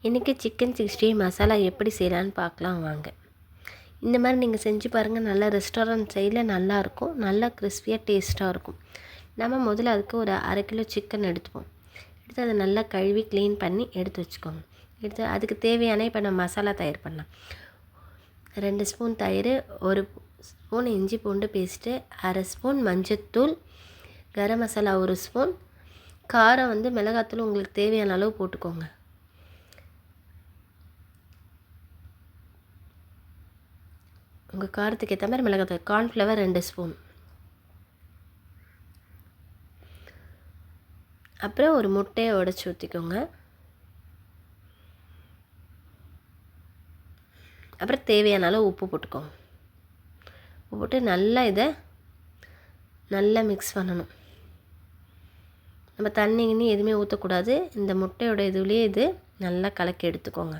இன்றைக்கி சிக்கன் 60 மசாலா எப்படி செய்யலான்னு பார்க்கலாம் வாங்க. இந்த மாதிரி நீங்கள் செஞ்சு பாருங்கள். நல்லா ரெஸ்டாரண்ட் சைடில் நல்லாயிருக்கும், நல்லா கிறிஸ்பியாக டேஸ்ட்டாக இருக்கும். நம்ம முதல்ல அதுக்கு ஒரு 1/2 கிலோ சிக்கன் எடுத்துப்போம். எடுத்து அதை நல்லா கழுவி க்ளீன் பண்ணி எடுத்து வச்சுக்கோங்க. எடுத்து அதுக்கு தேவையான இப்போ நம்ம மசாலா தயார் பண்ணலாம். 2 ஸ்பூன் தயிர், 1 ஸ்பூன் இஞ்சி பூண்டு பேஸ்ட்டு, 1/2 ஸ்பூன் மஞ்சத்தூள், கரம் மசாலா 1 ஸ்பூன், காரம் மிளகாத்தூள் உங்களுக்கு தேவையான அளவு போட்டுக்கோங்க. உங்கள் காரத்துக்கு ஏற்ற மாதிரி மிளகாத்தூள், கார்ன்ஃப்ளவர் 2 ஸ்பூன், அப்புறம் ஒரு முட்டையை உடச்சி ஊற்றிக்கோங்க. அப்புறம் தேவையான அளவு உப்பு போட்டுக்கோங்க. உப்பு போட்டு நல்லா இதை நல்லா மிக்ஸ் பண்ணணும். நம்ம தண்ணி எதுவுமே ஊற்றக்கூடாது. இந்த முட்டையோட இதுலேயே இது நல்லா கலக்கி எடுத்துக்கோங்க.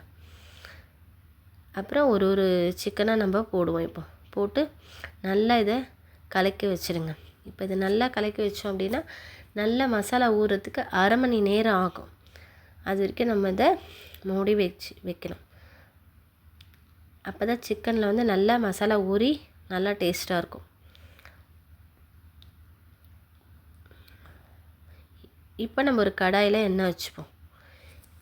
அப்புறம் ஒரு சிக்கனாக நம்ம போடுவோம். இப்போ போட்டு நல்லா இதை கலக்கி வச்சுருங்க. இப்போ இதை நல்லா கலக்கி வச்சோம் அப்படின்னா நல்லா மசாலா ஊறுறதுக்கு 1/2 மணி நேரம் ஆகும். அது வரைக்கும் நம்ம இதை மூடி வைக்கணும். அப்போ தான் சிக்கனில் நல்லா மசாலா ஊறி நல்லா டேஸ்ட்டாக இருக்கும். இப்போ நம்ம ஒரு கடாயில் எண்ணெய் வச்சுப்போம்.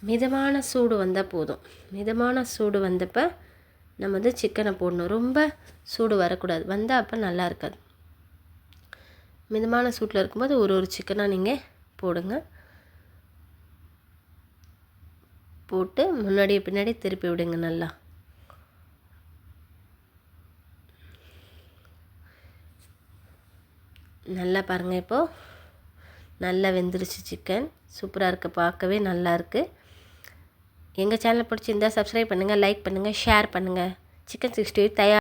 மிதமான சூடு வந்தால் போதும். மிதமான சூடு வந்தப்போ நம்ம சிக்கனை போடணும். ரொம்ப சூடு வரக்கூடாது, வந்தால் அப்போ நல்லா இருக்காது. மிதமான சூட்டில் இருக்கும்போது ஒரு சிக்கனாக நீங்கள் போடுங்க. போட்டு முன்னாடி பின்னாடி திருப்பி விடுங்க. நல்லா பாருங்கள். இப்போது நல்லா வெந்துருச்சு சிக்கன். சூப்பராக இருக்குது, பார்க்கவே நல்லா இருக்குது. எங்கள் சேனலை பிடிச்சிருந்தால் சப்ஸ்கிரைப் பண்ணுங்கள், லைக் பண்ணுங்கள், ஷேர் பண்ணுங்கள். சிக்கன் 60 தயார்.